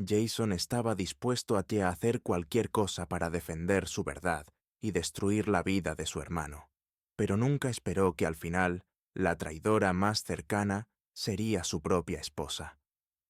Jason estaba dispuesto a hacer cualquier cosa para defender su verdad y destruir la vida de su hermano, pero nunca esperó que al final la traidora más cercana sería su propia esposa.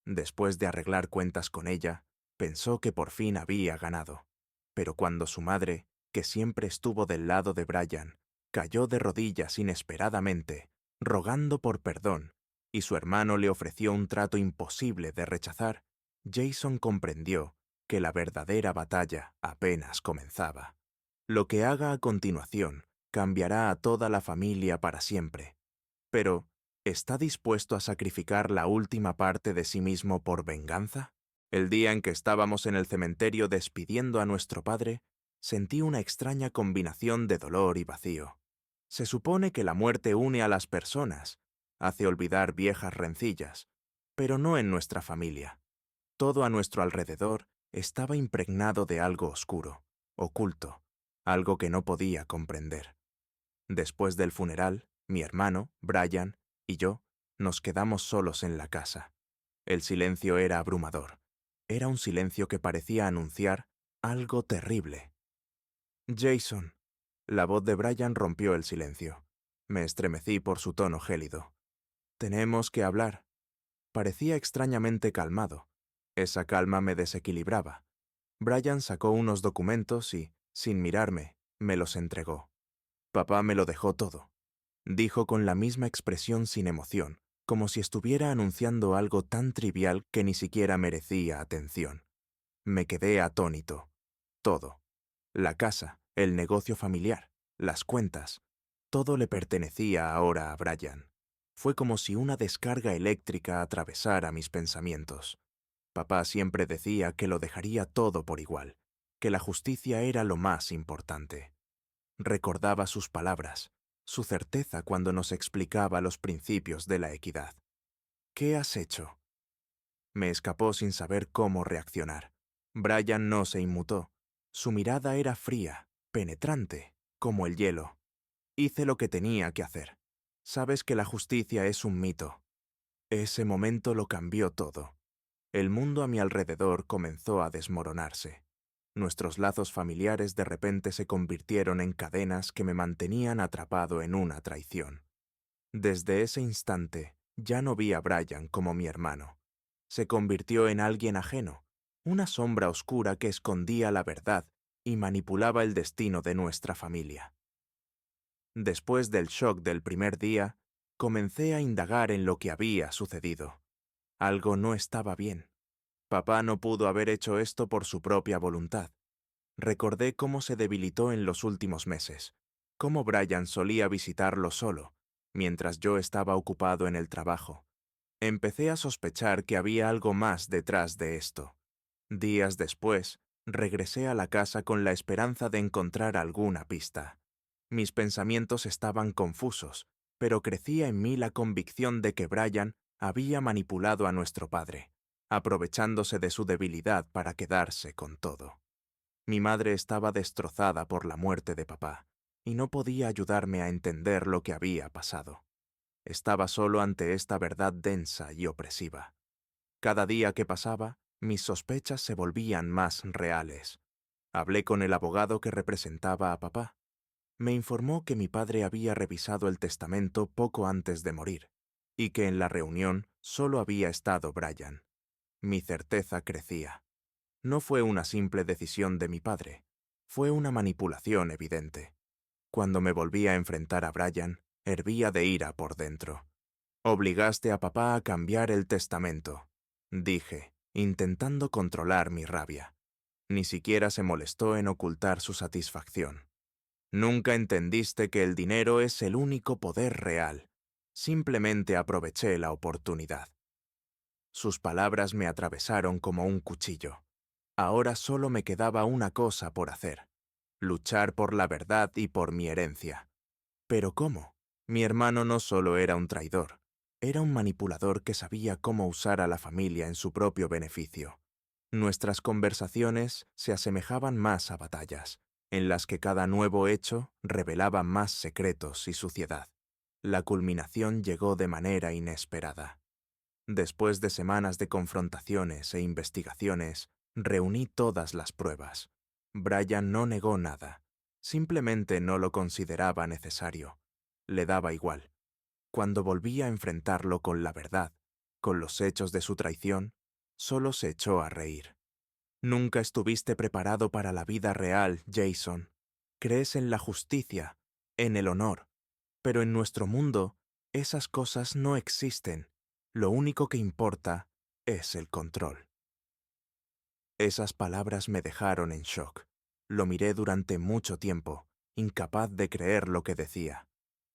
Después de arreglar cuentas con ella, pensó que por fin había ganado, pero cuando su madre, que siempre estuvo del lado de Brian, cayó de rodillas inesperadamente, rogando por perdón, y su hermano le ofreció un trato imposible de rechazar, Jason comprendió que la verdadera batalla apenas comenzaba. Lo que haga a continuación cambiará a toda la familia para siempre. Pero, ¿está dispuesto a sacrificar la última parte de sí mismo por venganza? El día en que estábamos en el cementerio despidiendo a nuestro padre, sentí una extraña combinación de dolor y vacío. Se supone que la muerte une a las personas, hace olvidar viejas rencillas, pero no en nuestra familia. Todo a nuestro alrededor estaba impregnado de algo oscuro, oculto, algo que no podía comprender. Después del funeral, mi hermano, Brian, y yo nos quedamos solos en la casa. El silencio era abrumador. Era un silencio que parecía anunciar algo terrible. Jason. La voz de Brian rompió el silencio. Me estremecí por su tono gélido. Tenemos que hablar. Parecía extrañamente calmado. Esa calma me desequilibraba. Brian sacó unos documentos y, sin mirarme, me los entregó. Papá me lo dejó todo. Dijo con la misma expresión sin emoción, como si estuviera anunciando algo tan trivial que ni siquiera merecía atención. Me quedé atónito. Todo. La casa, el negocio familiar, las cuentas. Todo le pertenecía ahora a Brian. Fue como si una descarga eléctrica atravesara mis pensamientos. Papá siempre decía que lo dejaría todo por igual, que la justicia era lo más importante. Recordaba sus palabras, su certeza cuando nos explicaba los principios de la equidad. ¿Qué has hecho? Me escapó sin saber cómo reaccionar. Brian no se inmutó. Su mirada era fría, penetrante, como el hielo. Hice lo que tenía que hacer. Sabes que la justicia es un mito. Ese momento lo cambió todo. El mundo a mi alrededor comenzó a desmoronarse. Nuestros lazos familiares de repente se convirtieron en cadenas que me mantenían atrapado en una traición. Desde ese instante, ya no vi a Brian como mi hermano. Se convirtió en alguien ajeno, una sombra oscura que escondía la verdad y manipulaba el destino de nuestra familia. Después del shock del primer día, comencé a indagar en lo que había sucedido. Algo no estaba bien. Papá no pudo haber hecho esto por su propia voluntad. Recordé cómo se debilitó en los últimos meses, cómo Brian solía visitarlo solo, mientras yo estaba ocupado en el trabajo. Empecé a sospechar que había algo más detrás de esto. Días después, regresé a la casa con la esperanza de encontrar alguna pista. Mis pensamientos estaban confusos, pero crecía en mí la convicción de que Brian había manipulado a nuestro padre, aprovechándose de su debilidad para quedarse con todo. Mi madre estaba destrozada por la muerte de papá, y no podía ayudarme a entender lo que había pasado. Estaba solo ante esta verdad densa y opresiva. Cada día que pasaba, mis sospechas se volvían más reales. Hablé con el abogado que representaba a papá. Me informó que mi padre había revisado el testamento poco antes de morir, y que en la reunión solo había estado Brian. Mi certeza crecía. No fue una simple decisión de mi padre, fue una manipulación evidente. Cuando me volví a enfrentar a Brian, hervía de ira por dentro. Obligaste a papá a cambiar el testamento, dije, intentando controlar mi rabia. Ni siquiera se molestó en ocultar su satisfacción. Nunca entendiste que el dinero es el único poder real. Simplemente aproveché la oportunidad. Sus palabras me atravesaron como un cuchillo. Ahora solo me quedaba una cosa por hacer: luchar por la verdad y por mi herencia. ¿Pero cómo? Mi hermano no solo era un traidor, era un manipulador que sabía cómo usar a la familia en su propio beneficio. Nuestras conversaciones se asemejaban más a batallas, en las que cada nuevo hecho revelaba más secretos y suciedad. La culminación llegó de manera inesperada. Después de semanas de confrontaciones e investigaciones, reuní todas las pruebas. Brian no negó nada. Simplemente no lo consideraba necesario. Le daba igual. Cuando volví a enfrentarlo con la verdad, con los hechos de su traición, solo se echó a reír. Nunca estuviste preparado para la vida real, Jason. Crees en la justicia, en el honor, pero en nuestro mundo esas cosas no existen. Lo único que importa es el control. Esas palabras me dejaron en shock. Lo miré durante mucho tiempo, incapaz de creer lo que decía.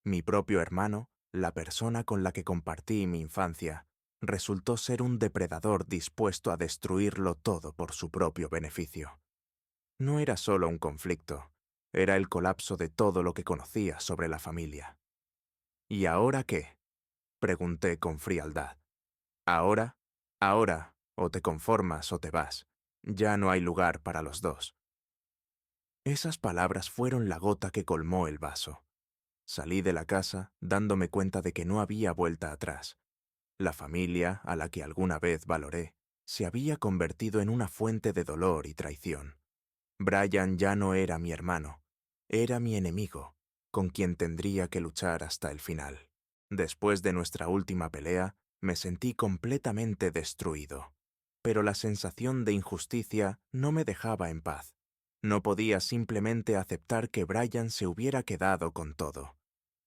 Mi propio hermano, la persona con la que compartí mi infancia, resultó ser un depredador dispuesto a destruirlo todo por su propio beneficio. No era solo un conflicto, era el colapso de todo lo que conocía sobre la familia. ¿Y ahora qué?, pregunté con frialdad. Ahora, o te conformas o te vas. Ya no hay lugar para los dos. Esas palabras fueron la gota que colmó el vaso. Salí de la casa dándome cuenta de que no había vuelta atrás. La familia, a la que alguna vez valoré, se había convertido en una fuente de dolor y traición. Brian ya no era mi hermano, era mi enemigo, con quien tendría que luchar hasta el final. Después de nuestra última pelea, me sentí completamente destruido. Pero la sensación de injusticia no me dejaba en paz. No podía simplemente aceptar que Brian se hubiera quedado con todo.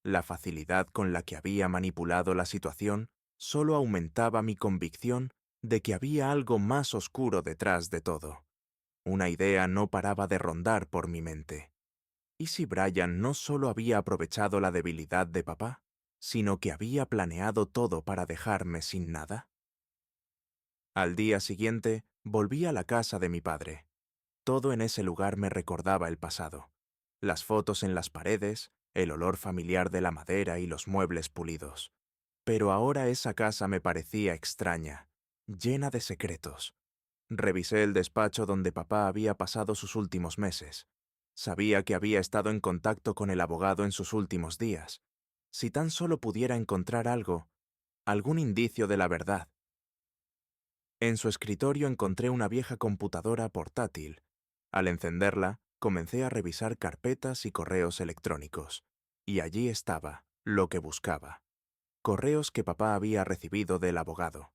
La facilidad con la que había manipulado la situación solo aumentaba mi convicción de que había algo más oscuro detrás de todo. Una idea no paraba de rondar por mi mente. ¿Y si Brian no solo había aprovechado la debilidad de papá, sino que había planeado todo para dejarme sin nada? Al día siguiente, volví a la casa de mi padre. Todo en ese lugar me recordaba el pasado. Las fotos en las paredes, el olor familiar de la madera y los muebles pulidos. Pero ahora esa casa me parecía extraña, llena de secretos. Revisé el despacho donde papá había pasado sus últimos meses. Sabía que había estado en contacto con el abogado en sus últimos días. Si tan solo pudiera encontrar algo, algún indicio de la verdad. En su escritorio encontré una vieja computadora portátil. Al encenderla, comencé a revisar carpetas y correos electrónicos. Y allí estaba, lo que buscaba. Correos que papá había recibido del abogado.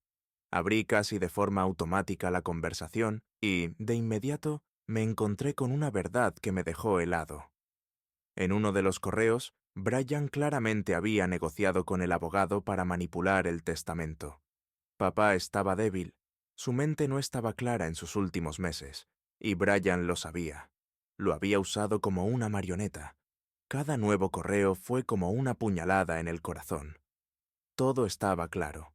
Abrí casi de forma automática la conversación y, de inmediato, me encontré con una verdad que me dejó helado. En uno de los correos, Brian claramente había negociado con el abogado para manipular el testamento. Papá estaba débil, su mente no estaba clara en sus últimos meses, y Brian lo sabía. Lo había usado como una marioneta. Cada nuevo correo fue como una puñalada en el corazón. Todo estaba claro.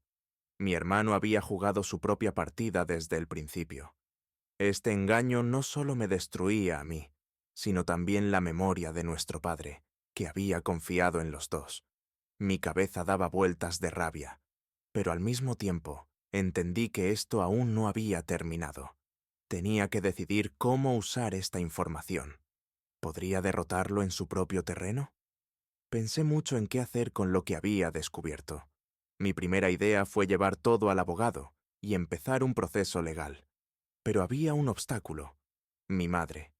Mi hermano había jugado su propia partida desde el principio. Este engaño no solo me destruía a mí, sino también la memoria de nuestro padre, que había confiado en los dos. Mi cabeza daba vueltas de rabia, pero al mismo tiempo entendí que esto aún no había terminado. Tenía que decidir cómo usar esta información. ¿Podría derrotarlo en su propio terreno? Pensé mucho en qué hacer con lo que había descubierto. Mi primera idea fue llevar todo al abogado y empezar un proceso legal. Pero había un obstáculo: mi madre.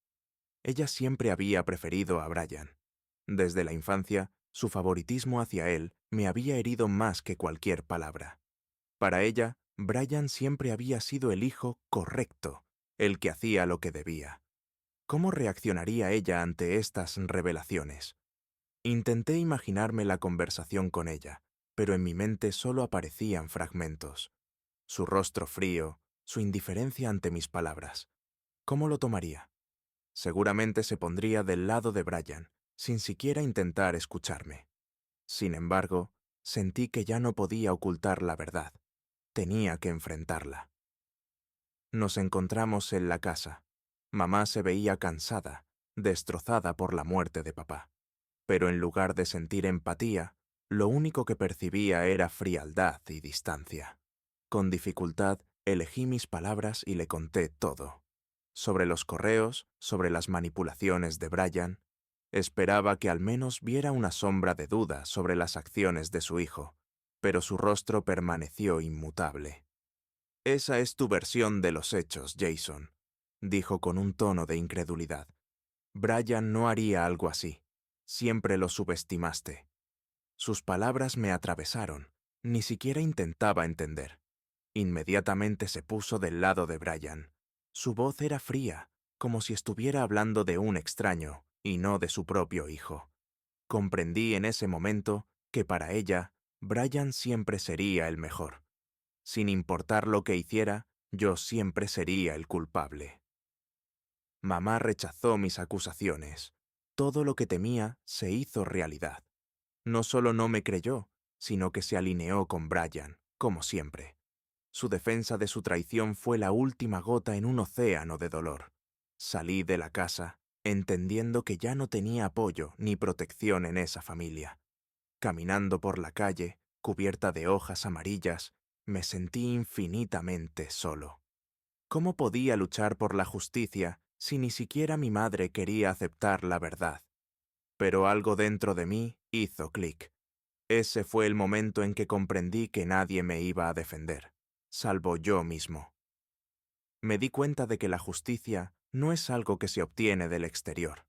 Ella siempre había preferido a Brian. Desde la infancia, su favoritismo hacia él me había herido más que cualquier palabra. Para ella, Brian siempre había sido el hijo correcto, el que hacía lo que debía. ¿Cómo reaccionaría ella ante estas revelaciones? Intenté imaginarme la conversación con ella, pero en mi mente solo aparecían fragmentos. Su rostro frío, su indiferencia ante mis palabras. ¿Cómo lo tomaría? Seguramente se pondría del lado de Brian, sin siquiera intentar escucharme. Sin embargo, sentí que ya no podía ocultar la verdad. Tenía que enfrentarla. Nos encontramos en la casa. Mamá se veía cansada, destrozada por la muerte de papá. Pero en lugar de sentir empatía, lo único que percibía era frialdad y distancia. Con dificultad, elegí mis palabras y le conté todo. Sobre los correos, sobre las manipulaciones de Brian. Esperaba que al menos viera una sombra de duda sobre las acciones de su hijo, pero su rostro permaneció inmutable. «Esa es tu versión de los hechos, Jason», dijo con un tono de incredulidad. «Brian no haría algo así. Siempre lo subestimaste». Sus palabras me atravesaron. Ni siquiera intentaba entender. Inmediatamente se puso del lado de Brian. Su voz era fría, como si estuviera hablando de un extraño y no de su propio hijo. Comprendí en ese momento que para ella, Brian siempre sería el mejor. Sin importar lo que hiciera, yo siempre sería el culpable. Mamá rechazó mis acusaciones. Todo lo que temía se hizo realidad. No solo no me creyó, sino que se alineó con Brian, como siempre. Su defensa de su traición fue la última gota en un océano de dolor. Salí de la casa, entendiendo que ya no tenía apoyo ni protección en esa familia. Caminando por la calle, cubierta de hojas amarillas, me sentí infinitamente solo. ¿Cómo podía luchar por la justicia si ni siquiera mi madre quería aceptar la verdad? Pero algo dentro de mí hizo clic. Ese fue el momento en que comprendí que nadie me iba a defender, salvo yo mismo. Me di cuenta de que la justicia no es algo que se obtiene del exterior.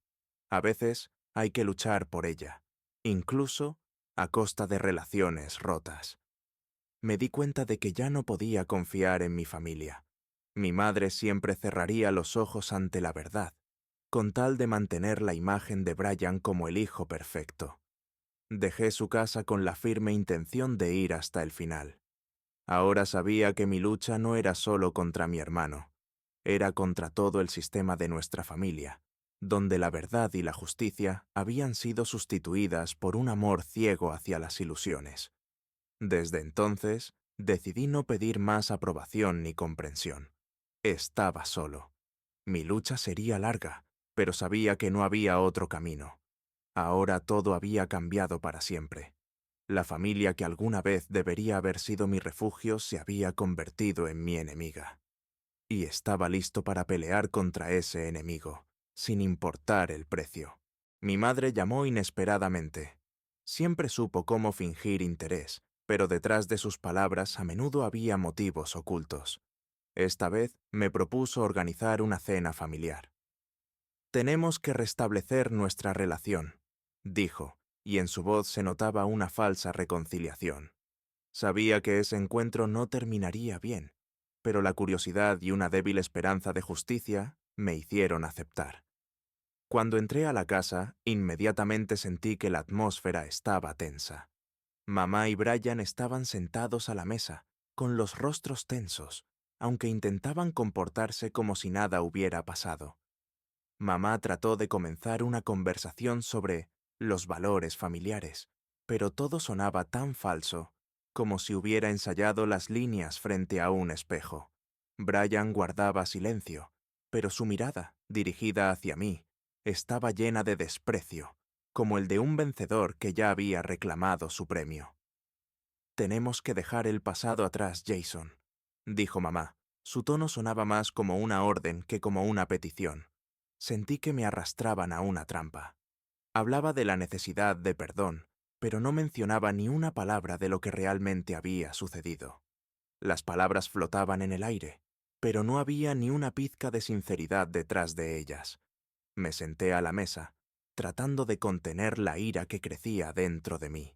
A veces hay que luchar por ella, incluso a costa de relaciones rotas. Me di cuenta de que ya no podía confiar en mi familia. Mi madre siempre cerraría los ojos ante la verdad, con tal de mantener la imagen de Brian como el hijo perfecto. Dejé su casa con la firme intención de ir hasta el final. Ahora sabía que mi lucha no era solo contra mi hermano, era contra todo el sistema de nuestra familia, donde la verdad y la justicia habían sido sustituidas por un amor ciego hacia las ilusiones. Desde entonces, decidí no pedir más aprobación ni comprensión. Estaba solo. Mi lucha sería larga, pero sabía que no había otro camino. Ahora todo había cambiado para siempre. La familia que alguna vez debería haber sido mi refugio se había convertido en mi enemiga. Y estaba listo para pelear contra ese enemigo, sin importar el precio. Mi madre llamó inesperadamente. Siempre supo cómo fingir interés, pero detrás de sus palabras a menudo había motivos ocultos. Esta vez me propuso organizar una cena familiar. «Tenemos que restablecer nuestra relación», dijo, y en su voz se notaba una falsa reconciliación. Sabía que ese encuentro no terminaría bien, pero la curiosidad y una débil esperanza de justicia me hicieron aceptar. Cuando entré a la casa, inmediatamente sentí que la atmósfera estaba tensa. Mamá y Brian estaban sentados a la mesa, con los rostros tensos, aunque intentaban comportarse como si nada hubiera pasado. Mamá trató de comenzar una conversación sobre los valores familiares, pero todo sonaba tan falso, como si hubiera ensayado las líneas frente a un espejo. Brian guardaba silencio, pero su mirada, dirigida hacia mí, estaba llena de desprecio, como el de un vencedor que ya había reclamado su premio. «Tenemos que dejar el pasado atrás, Jason», dijo mamá. Su tono sonaba más como una orden que como una petición. Sentí que me arrastraban a una trampa. Hablaba de la necesidad de perdón, pero no mencionaba ni una palabra de lo que realmente había sucedido. Las palabras flotaban en el aire, pero no había ni una pizca de sinceridad detrás de ellas. Me senté a la mesa, tratando de contener la ira que crecía dentro de mí.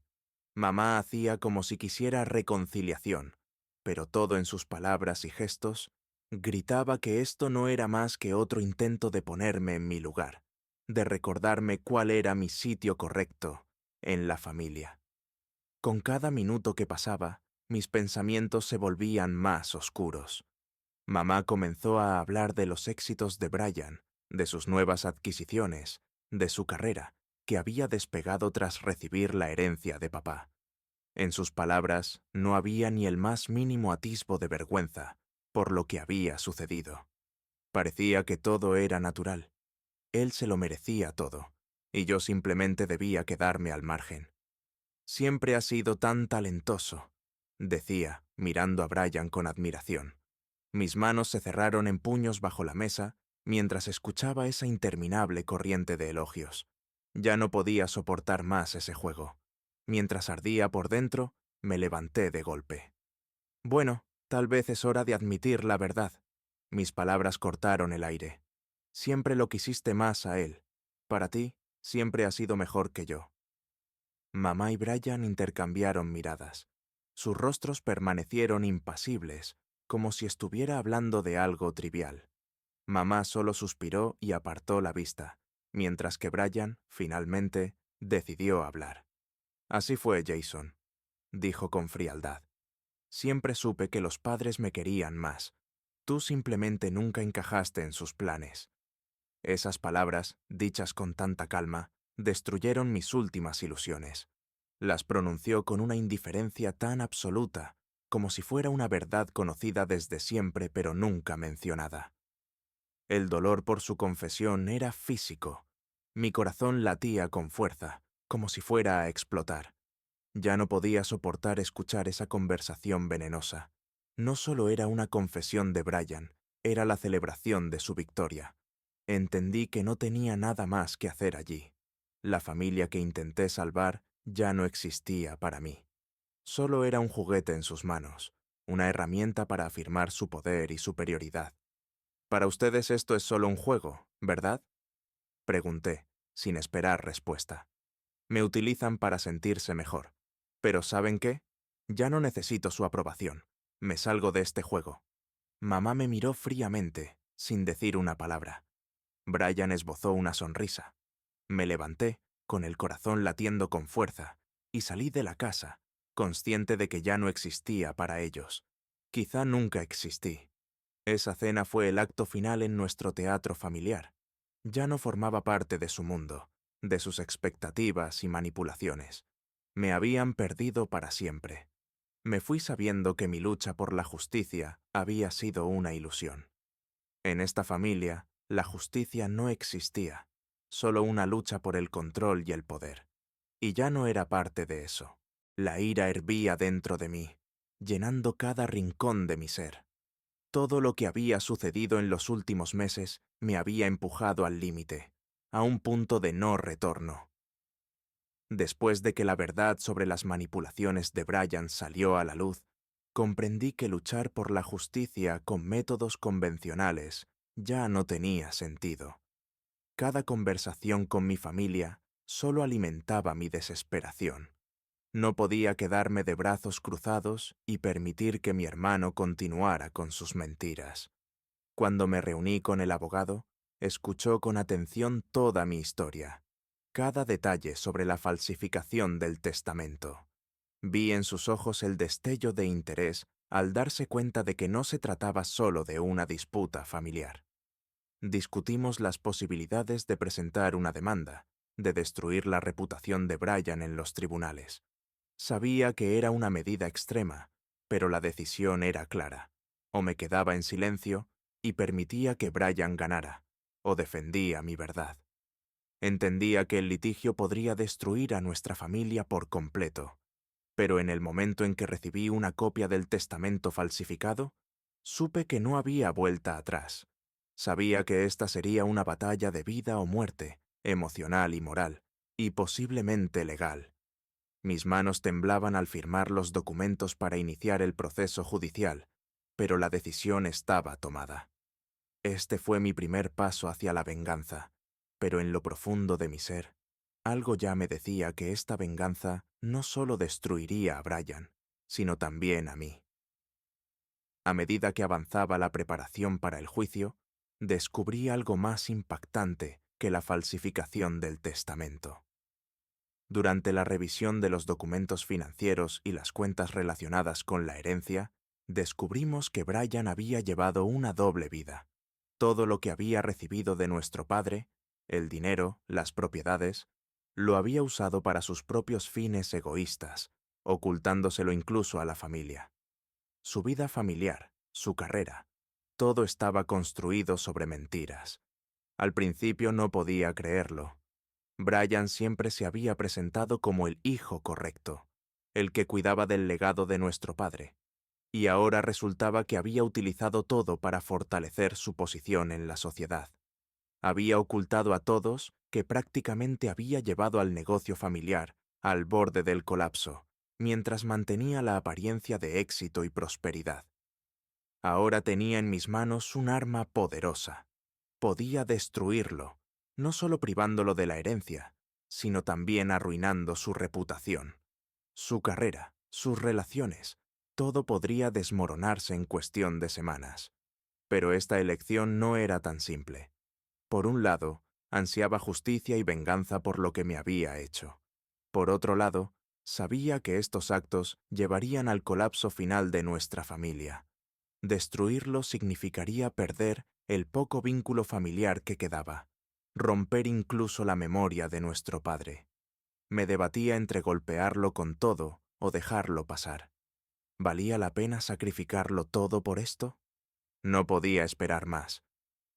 Mamá hacía como si quisiera reconciliación, pero todo en sus palabras y gestos gritaba que esto no era más que otro intento de ponerme en mi lugar, de recordarme cuál era mi sitio correcto en la familia. Con cada minuto que pasaba, mis pensamientos se volvían más oscuros. Mamá comenzó a hablar de los éxitos de Brian, de sus nuevas adquisiciones, de su carrera, que había despegado tras recibir la herencia de papá. En sus palabras no había ni el más mínimo atisbo de vergüenza por lo que había sucedido. Parecía que todo era natural. Él se lo merecía todo, y yo simplemente debía quedarme al margen. «Siempre ha sido tan talentoso», decía, mirando a Brian con admiración. Mis manos se cerraron en puños bajo la mesa mientras escuchaba esa interminable corriente de elogios. Ya no podía soportar más ese juego. Mientras ardía por dentro, Me levanté de golpe. Bueno, tal vez es hora de admitir la verdad. Mis palabras cortaron el aire. Siempre lo quisiste más a él. Para ti, siempre ha sido mejor que yo. Mamá y Brian intercambiaron miradas. Sus rostros permanecieron impasibles, como si estuviera hablando de algo trivial. Mamá solo suspiró y apartó la vista, mientras que Brian, finalmente, decidió hablar. Así fue, Jason, dijo con frialdad. Siempre supe que los padres me querían más. Tú simplemente nunca encajaste en sus planes. Esas palabras, dichas con tanta calma, destruyeron mis últimas ilusiones. Las pronunció con una indiferencia tan absoluta, como si fuera una verdad conocida desde siempre pero nunca mencionada. El dolor por su confesión era físico. Mi corazón latía con fuerza, como si fuera a explotar. Ya no podía soportar escuchar esa conversación venenosa. No solo era una confesión de Brian, era la celebración de su victoria. Entendí que no tenía nada más que hacer allí. La familia que intenté salvar ya no existía para mí. Solo era un juguete en sus manos, una herramienta para afirmar su poder y superioridad. Para ustedes esto es solo un juego, ¿verdad? Pregunté, sin esperar respuesta. Me utilizan para sentirse mejor. Pero ¿saben qué? Ya no necesito su aprobación. Me salgo de este juego. Mamá me miró fríamente, sin decir una palabra. Brian esbozó una sonrisa. Me levanté, con el corazón latiendo con fuerza, y salí de la casa, consciente de que ya no existía para ellos. Quizá nunca existí. Esa cena fue el acto final en nuestro teatro familiar. Ya no formaba parte de su mundo, de sus expectativas y manipulaciones. Me habían perdido para siempre. Me fui sabiendo que mi lucha por la justicia había sido una ilusión. En esta familia, la justicia no existía, solo una lucha por el control y el poder. Y ya no era parte de eso. La ira hervía dentro de mí, llenando cada rincón de mi ser. Todo lo que había sucedido en los últimos meses me había empujado al límite, a un punto de no retorno. Después de que la verdad sobre las manipulaciones de Brian salió a la luz, comprendí que luchar por la justicia con métodos convencionales ya no tenía sentido. Cada conversación con mi familia solo alimentaba mi desesperación. No podía quedarme de brazos cruzados y permitir que mi hermano continuara con sus mentiras. Cuando me reuní con el abogado, escuchó con atención toda mi historia, cada detalle sobre la falsificación del testamento. Vi en sus ojos el destello de interés al darse cuenta de que no se trataba solo de una disputa familiar. Discutimos las posibilidades de presentar una demanda, de destruir la reputación de Brian en los tribunales. Sabía que era una medida extrema, pero la decisión era clara. O me quedaba en silencio y permitía que Brian ganara, o defendía mi verdad. Entendía que el litigio podría destruir a nuestra familia por completo, pero en el momento en que recibí una copia del testamento falsificado, supe que no había vuelta atrás. Sabía que esta sería una batalla de vida o muerte, emocional y moral, y posiblemente legal. Mis manos temblaban al firmar los documentos para iniciar el proceso judicial, pero la decisión estaba tomada. Este fue mi primer paso hacia la venganza, pero en lo profundo de mi ser, algo ya me decía que esta venganza no solo destruiría a Brian, sino también a mí. A medida que avanzaba la preparación para el juicio, descubrí algo más impactante que la falsificación del testamento. Durante la revisión de los documentos financieros y las cuentas relacionadas con la herencia, descubrimos que Brian había llevado una doble vida. Todo lo que había recibido de nuestro padre, el dinero, las propiedades, lo había usado para sus propios fines egoístas, ocultándoselo incluso a la familia. Su vida familiar, su carrera, todo estaba construido sobre mentiras. Al principio no podía creerlo. Brian siempre se había presentado como el hijo correcto, el que cuidaba del legado de nuestro padre, y ahora resultaba que había utilizado todo para fortalecer su posición en la sociedad. Había ocultado a todos que prácticamente había llevado al negocio familiar al borde del colapso, mientras mantenía la apariencia de éxito y prosperidad. Ahora tenía en mis manos un arma poderosa. Podía destruirlo, no solo privándolo de la herencia, sino también arruinando su reputación, su carrera, sus relaciones. Todo podría desmoronarse en cuestión de semanas. Pero esta elección no era tan simple. Por un lado, ansiaba justicia y venganza por lo que me había hecho. Por otro lado, sabía que estos actos llevarían al colapso final de nuestra familia. Destruirlo significaría perder el poco vínculo familiar que quedaba, romper incluso la memoria de nuestro padre. Me debatía entre golpearlo con todo o dejarlo pasar. ¿Valía la pena sacrificarlo todo por esto? No podía esperar más.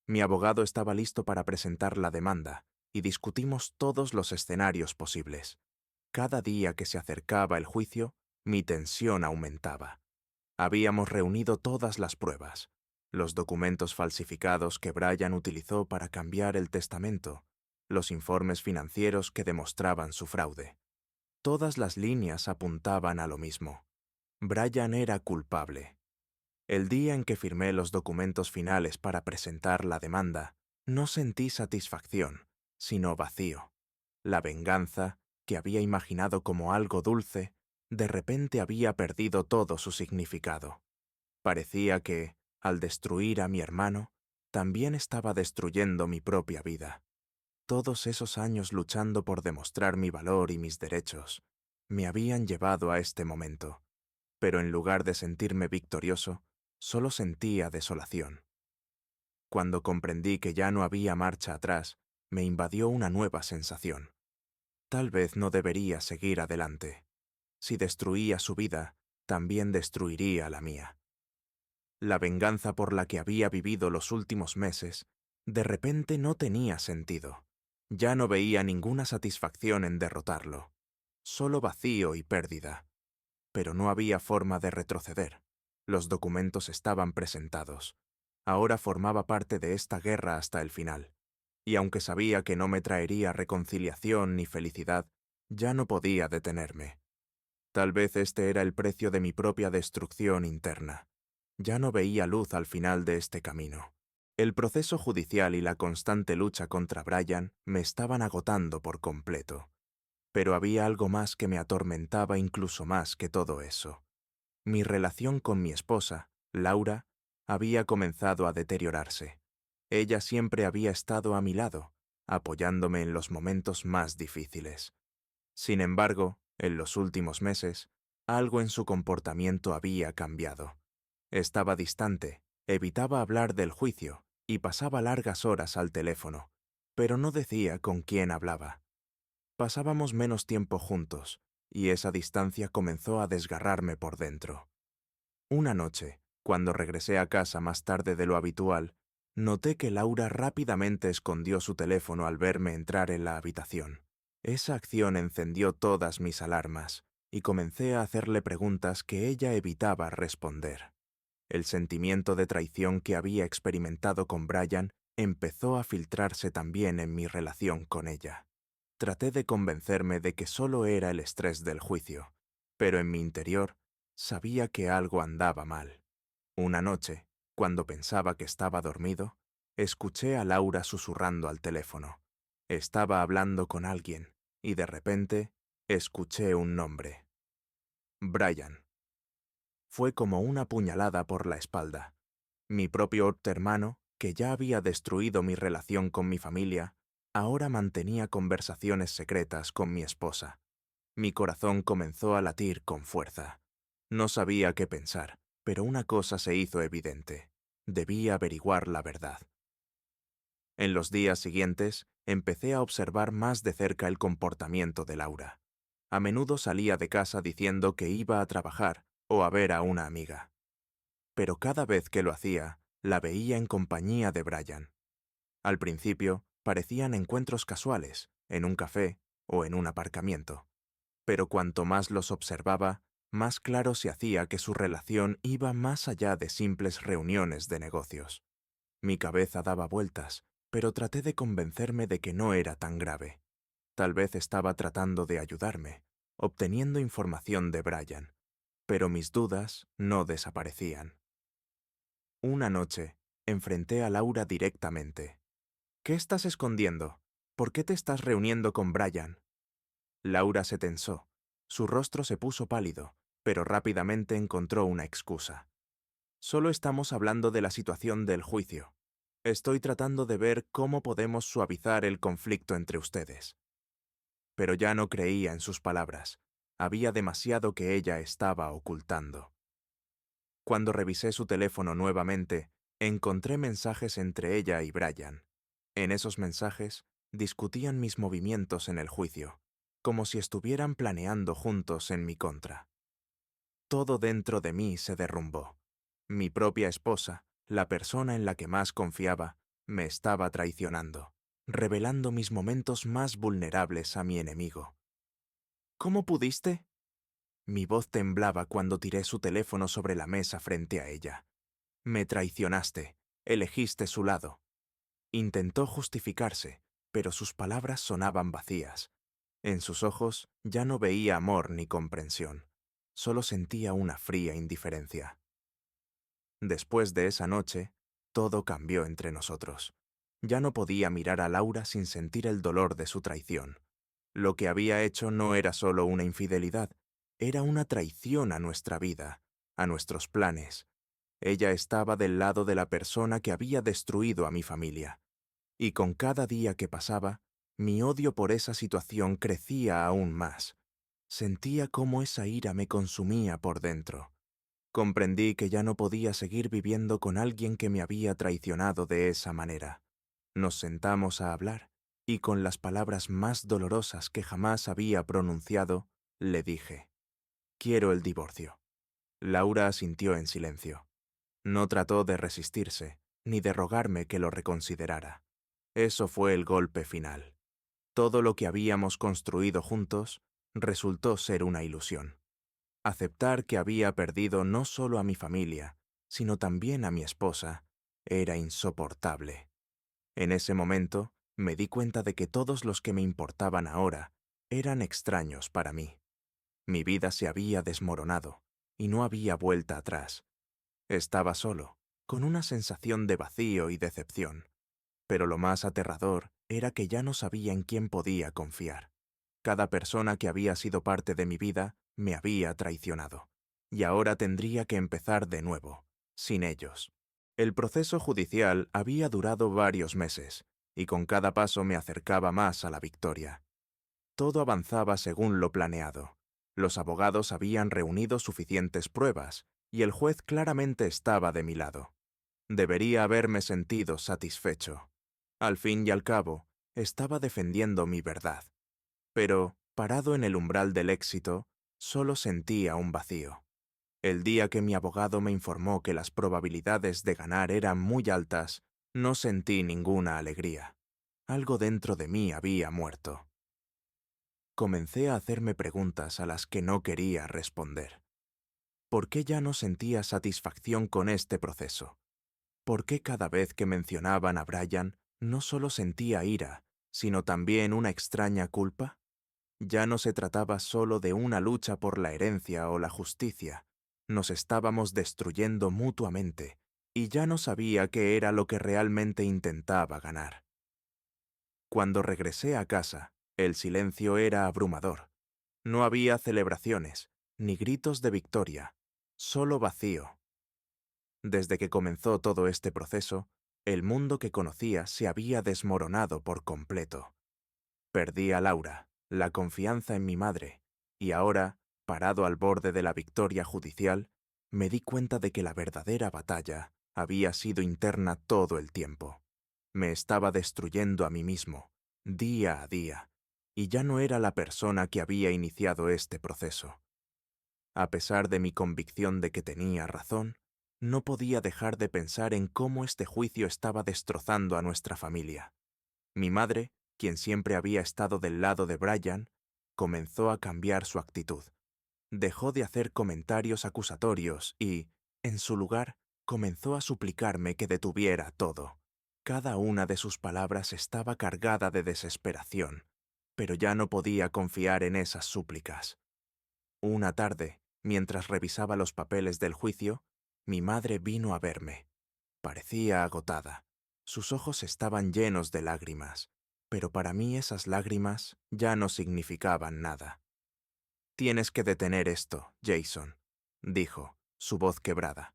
Mi abogado estaba listo para presentar la demanda y discutimos todos los escenarios posibles. Cada día que se acercaba el juicio, mi tensión aumentaba. Habíamos reunido todas las pruebas, los documentos falsificados que Brian utilizó para cambiar el testamento, los informes financieros que demostraban su fraude. Todas las líneas apuntaban a lo mismo. Brian era culpable. El día en que firmé los documentos finales para presentar la demanda, no sentí satisfacción, sino vacío. La venganza, que había imaginado como algo dulce, de repente había perdido todo su significado. Parecía que, al destruir a mi hermano, también estaba destruyendo mi propia vida. Todos esos años luchando por demostrar mi valor y mis derechos me habían llevado a este momento, pero en lugar de sentirme victorioso, solo sentía desolación. Cuando comprendí que ya no había marcha atrás, me invadió una nueva sensación. Tal vez no debería seguir adelante. Si destruía su vida, también destruiría la mía. La venganza por la que había vivido los últimos meses, de repente no tenía sentido. Ya no veía ninguna satisfacción en derrotarlo, solo vacío y pérdida. Pero no había forma de retroceder. Los documentos estaban presentados. Ahora formaba parte de esta guerra hasta el final. Y aunque sabía que no me traería reconciliación ni felicidad, ya no podía detenerme. Tal vez este era el precio de mi propia destrucción interna. Ya no veía luz al final de este camino. El proceso judicial y la constante lucha contra Brian me estaban agotando por completo. Pero había algo más que me atormentaba incluso más que todo eso. Mi relación con mi esposa, Laura, había comenzado a deteriorarse. Ella siempre había estado a mi lado, apoyándome en los momentos más difíciles. Sin embargo, en los últimos meses, algo en su comportamiento había cambiado. Estaba distante, evitaba hablar del juicio y pasaba largas horas al teléfono, pero no decía con quién hablaba. Pasábamos menos tiempo juntos, y esa distancia comenzó a desgarrarme por dentro. Una noche, cuando regresé a casa más tarde de lo habitual, noté que Laura rápidamente escondió su teléfono al verme entrar en la habitación. Esa acción encendió todas mis alarmas, y comencé a hacerle preguntas que ella evitaba responder. El sentimiento de traición que había experimentado con Brian empezó a filtrarse también en mi relación con ella. Traté de convencerme de que solo era el estrés del juicio, pero en mi interior sabía que algo andaba mal. Una noche, cuando pensaba que estaba dormido, escuché a Laura susurrando al teléfono. Estaba hablando con alguien, y de repente escuché un nombre. Brian. Fue como una puñalada por la espalda. Mi propio hermano, que ya había destruido mi relación con mi familia, ahora mantenía conversaciones secretas con mi esposa. Mi corazón comenzó a latir con fuerza. No sabía qué pensar, pero una cosa se hizo evidente. Debía averiguar la verdad. En los días siguientes, empecé a observar más de cerca el comportamiento de Laura. A menudo salía de casa diciendo que iba a trabajar o a ver a una amiga. Pero cada vez que lo hacía, la veía en compañía de Brian. Al principio, parecían encuentros casuales, en un café o en un aparcamiento. Pero cuanto más los observaba, más claro se hacía que su relación iba más allá de simples reuniones de negocios. Mi cabeza daba vueltas, pero traté de convencerme de que no era tan grave. Tal vez estaba tratando de ayudarme, obteniendo información de Brian, pero mis dudas no desaparecían. Una noche, enfrenté a Laura directamente. ¿Qué estás escondiendo? ¿Por qué te estás reuniendo con Brian? Laura se tensó. Su rostro se puso pálido, pero rápidamente encontró una excusa. Solo estamos hablando de la situación del juicio. Estoy tratando de ver cómo podemos suavizar el conflicto entre ustedes. Pero ya no creía en sus palabras. Había demasiado que ella estaba ocultando. Cuando revisé su teléfono nuevamente, encontré mensajes entre ella y Brian. En esos mensajes, discutían mis movimientos en el juicio, como si estuvieran planeando juntos en mi contra. Todo dentro de mí se derrumbó. Mi propia esposa, la persona en la que más confiaba, me estaba traicionando, revelando mis momentos más vulnerables a mi enemigo. ¿Cómo pudiste? Mi voz temblaba cuando tiré su teléfono sobre la mesa frente a ella. Me traicionaste, elegiste su lado. Intentó justificarse, pero sus palabras sonaban vacías. En sus ojos ya no veía amor ni comprensión. Solo sentía una fría indiferencia. Después de esa noche, todo cambió entre nosotros. Ya no podía mirar a Laura sin sentir el dolor de su traición. Lo que había hecho no era solo una infidelidad, era una traición a nuestra vida, a nuestros planes. Ella estaba del lado de la persona que había destruido a mi familia. Y con cada día que pasaba, mi odio por esa situación crecía aún más. Sentía cómo esa ira me consumía por dentro. Comprendí que ya no podía seguir viviendo con alguien que me había traicionado de esa manera. Nos sentamos a hablar, y con las palabras más dolorosas que jamás había pronunciado, le dije: «Quiero el divorcio». Laura asintió en silencio. No trató de resistirse, ni de rogarme que lo reconsiderara. Eso fue el golpe final. Todo lo que habíamos construido juntos resultó ser una ilusión. Aceptar que había perdido no solo a mi familia, sino también a mi esposa, era insoportable. En ese momento, me di cuenta de que todos los que me importaban ahora eran extraños para mí. Mi vida se había desmoronado, y no había vuelta atrás. Estaba solo, con una sensación de vacío y decepción. Pero lo más aterrador era que ya no sabía en quién podía confiar. Cada persona que había sido parte de mi vida me había traicionado, y ahora tendría que empezar de nuevo, sin ellos. El proceso judicial había durado varios meses, y con cada paso me acercaba más a la victoria. Todo avanzaba según lo planeado. Los abogados habían reunido suficientes pruebas, y el juez claramente estaba de mi lado. Debería haberme sentido satisfecho. Al fin y al cabo, estaba defendiendo mi verdad. Pero, parado en el umbral del éxito, solo sentía un vacío. El día que mi abogado me informó que las probabilidades de ganar eran muy altas, no sentí ninguna alegría. Algo dentro de mí había muerto. Comencé a hacerme preguntas a las que no quería responder. ¿Por qué ya no sentía satisfacción con este proceso? ¿Por qué cada vez que mencionaban a Brian no solo sentía ira, sino también una extraña culpa? Ya no se trataba solo de una lucha por la herencia o la justicia. Nos estábamos destruyendo mutuamente, y ya no sabía qué era lo que realmente intentaba ganar. Cuando regresé a casa, el silencio era abrumador. No había celebraciones, ni gritos de victoria, solo vacío. Desde que comenzó todo este proceso, el mundo que conocía se había desmoronado por completo. Perdí a Laura, la confianza en mi madre, y ahora, parado al borde de la victoria judicial, me di cuenta de que la verdadera batalla había sido interna todo el tiempo. Me estaba destruyendo a mí mismo, día a día, y ya no era la persona que había iniciado este proceso. A pesar de mi convicción de que tenía razón, no podía dejar de pensar en cómo este juicio estaba destrozando a nuestra familia. Mi madre, quien siempre había estado del lado de Brian, comenzó a cambiar su actitud. Dejó de hacer comentarios acusatorios y, en su lugar, comenzó a suplicarme que detuviera todo. Cada una de sus palabras estaba cargada de desesperación, pero ya no podía confiar en esas súplicas. Una tarde, mientras revisaba los papeles del juicio, mi madre vino a verme. Parecía agotada. Sus ojos estaban llenos de lágrimas, pero para mí esas lágrimas ya no significaban nada. «Tienes que detener esto, Jason», dijo, su voz quebrada.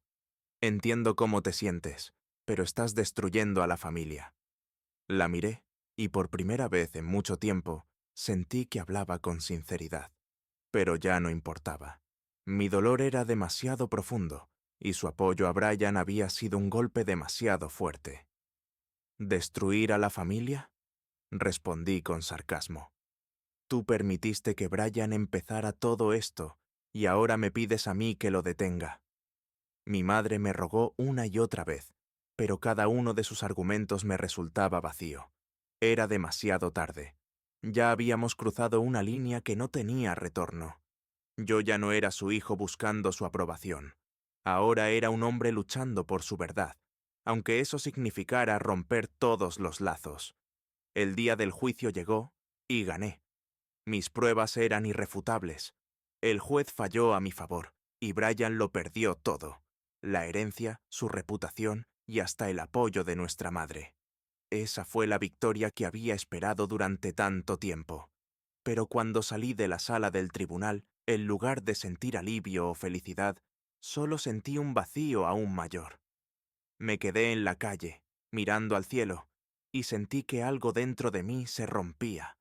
«Entiendo cómo te sientes, pero estás destruyendo a la familia». La miré, y por primera vez en mucho tiempo sentí que hablaba con sinceridad. Pero ya no importaba. Mi dolor era demasiado profundo, y su apoyo a Brian había sido un golpe demasiado fuerte. ¿Destruir a la familia?, respondí con sarcasmo. Tú permitiste que Brian empezara todo esto, y ahora me pides a mí que lo detenga. Mi madre me rogó una y otra vez, pero cada uno de sus argumentos me resultaba vacío. Era demasiado tarde. Ya habíamos cruzado una línea que no tenía retorno. Yo ya no era su hijo buscando su aprobación. Ahora era un hombre luchando por su verdad, aunque eso significara romper todos los lazos. El día del juicio llegó y gané. Mis pruebas eran irrefutables. El juez falló a mi favor, y Brian lo perdió todo: la herencia, su reputación y hasta el apoyo de nuestra madre. Esa fue la victoria que había esperado durante tanto tiempo. Pero cuando salí de la sala del tribunal, en lugar de sentir alivio o felicidad, solo sentí un vacío aún mayor. Me quedé en la calle, mirando al cielo, y sentí que algo dentro de mí se rompía.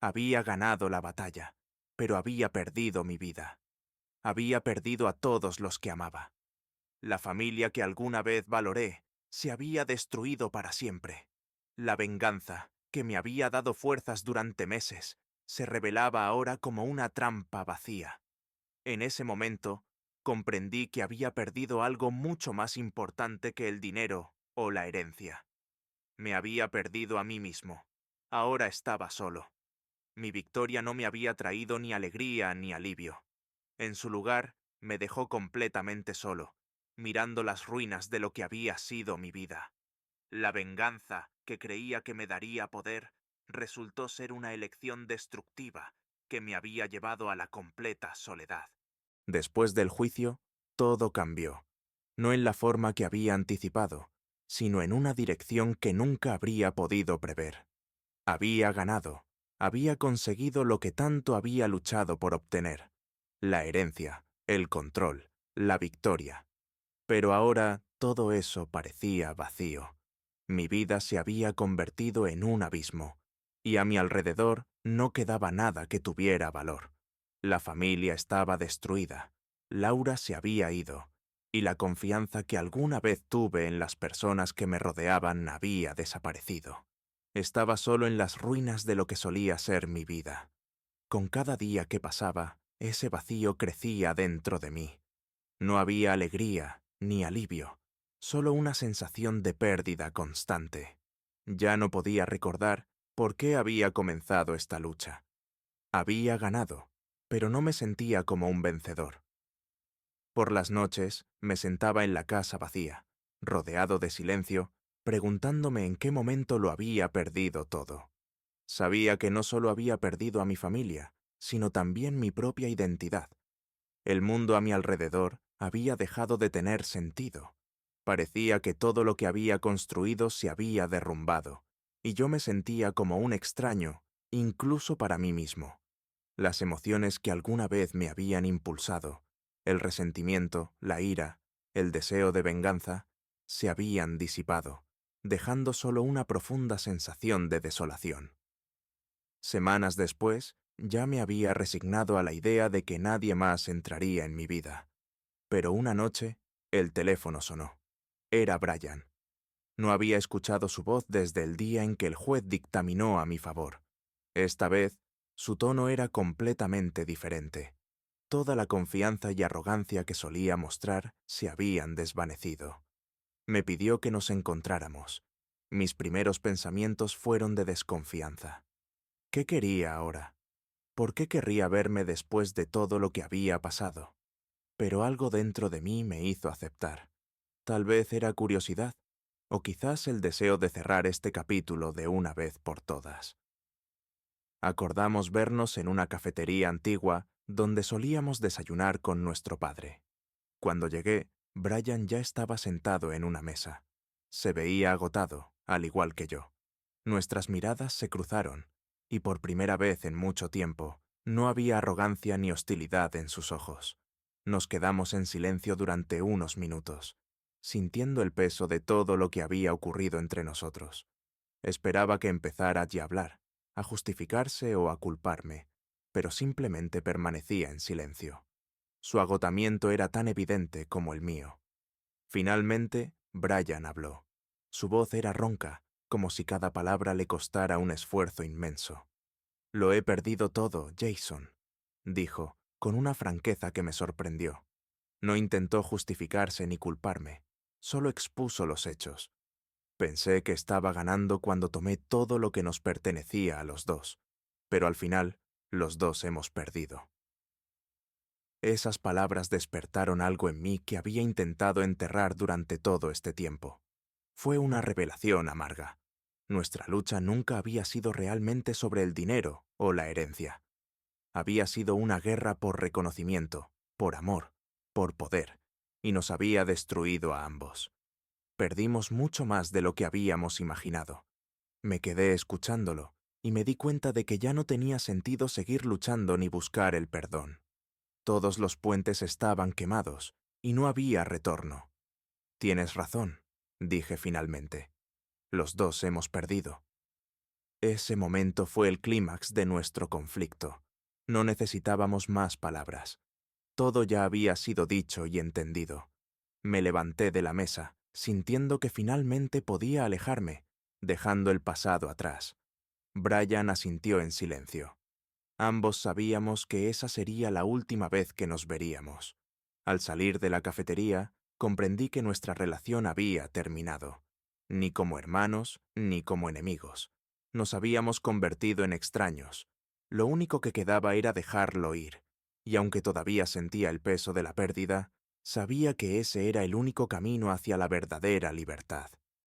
Había ganado la batalla, pero había perdido mi vida. Había perdido a todos los que amaba. La familia que alguna vez valoré se había destruido para siempre. La venganza, que me había dado fuerzas durante meses, se revelaba ahora como una trampa vacía. En ese momento, comprendí que había perdido algo mucho más importante que el dinero o la herencia. Me había perdido a mí mismo. Ahora estaba solo. Mi victoria no me había traído ni alegría ni alivio. En su lugar, me dejó completamente solo, mirando las ruinas de lo que había sido mi vida. La venganza, que creía que me daría poder, resultó ser una elección destructiva que me había llevado a la completa soledad. Después del juicio, todo cambió. No en la forma que había anticipado, sino en una dirección que nunca habría podido prever. Había ganado. Había conseguido lo que tanto había luchado por obtener: la herencia, el control, la victoria. Pero ahora todo eso parecía vacío. Mi vida se había convertido en un abismo, y a mi alrededor no quedaba nada que tuviera valor. La familia estaba destruida, Laura se había ido, y la confianza que alguna vez tuve en las personas que me rodeaban había desaparecido. Estaba solo en las ruinas de lo que solía ser mi vida. Con cada día que pasaba, ese vacío crecía dentro de mí. No había alegría ni alivio, solo una sensación de pérdida constante. Ya no podía recordar por qué había comenzado esta lucha. Había ganado, pero no me sentía como un vencedor. Por las noches me sentaba en la casa vacía, rodeado de silencio, preguntándome en qué momento lo había perdido todo. Sabía que no solo había perdido a mi familia, sino también mi propia identidad. El mundo a mi alrededor había dejado de tener sentido. Parecía que todo lo que había construido se había derrumbado, y yo me sentía como un extraño, incluso para mí mismo. Las emociones que alguna vez me habían impulsado, el resentimiento, la ira, el deseo de venganza, se habían disipado, dejando solo una profunda sensación de desolación. Semanas después, ya me había resignado a la idea de que nadie más entraría en mi vida. Pero una noche, el teléfono sonó. Era Brian. No había escuchado su voz desde el día en que el juez dictaminó a mi favor. Esta vez, su tono era completamente diferente. Toda la confianza y arrogancia que solía mostrar se habían desvanecido. Me pidió que nos encontráramos. Mis primeros pensamientos fueron de desconfianza. ¿Qué quería ahora? ¿Por qué querría verme después de todo lo que había pasado? Pero algo dentro de mí me hizo aceptar. Tal vez era curiosidad, o quizás el deseo de cerrar este capítulo de una vez por todas. Acordamos vernos en una cafetería antigua donde solíamos desayunar con nuestro padre. Cuando llegué, Brian ya estaba sentado en una mesa. Se veía agotado, al igual que yo. Nuestras miradas se cruzaron, y por primera vez en mucho tiempo, no había arrogancia ni hostilidad en sus ojos. Nos quedamos en silencio durante unos minutos, sintiendo el peso de todo lo que había ocurrido entre nosotros. Esperaba que empezara allí a hablar, a justificarse o a culparme, pero simplemente permanecía en silencio. Su agotamiento era tan evidente como el mío. Finalmente, Brian habló. Su voz era ronca, como si cada palabra le costara un esfuerzo inmenso. «Lo he perdido todo, Jason», dijo, con una franqueza que me sorprendió. No intentó justificarse ni culparme, solo expuso los hechos. Pensé que estaba ganando cuando tomé todo lo que nos pertenecía a los dos, pero al final, los dos hemos perdido. Esas palabras despertaron algo en mí que había intentado enterrar durante todo este tiempo. Fue una revelación amarga. Nuestra lucha nunca había sido realmente sobre el dinero o la herencia. Había sido una guerra por reconocimiento, por amor, por poder, y nos había destruido a ambos. Perdimos mucho más de lo que habíamos imaginado. Me quedé escuchándolo, y me di cuenta de que ya no tenía sentido seguir luchando ni buscar el perdón. Todos los puentes estaban quemados, y no había retorno. «Tienes razón», dije finalmente. «Los dos hemos perdido». Ese momento fue el clímax de nuestro conflicto. No necesitábamos más palabras. Todo ya había sido dicho y entendido. Me levanté de la mesa, sintiendo que finalmente podía alejarme, dejando el pasado atrás. Brian asintió en silencio. Ambos sabíamos que esa sería la última vez que nos veríamos. Al salir de la cafetería, comprendí que nuestra relación había terminado. Ni como hermanos, ni como enemigos. Nos habíamos convertido en extraños. Lo único que quedaba era dejarlo ir, y aunque todavía sentía el peso de la pérdida, sabía que ese era el único camino hacia la verdadera libertad.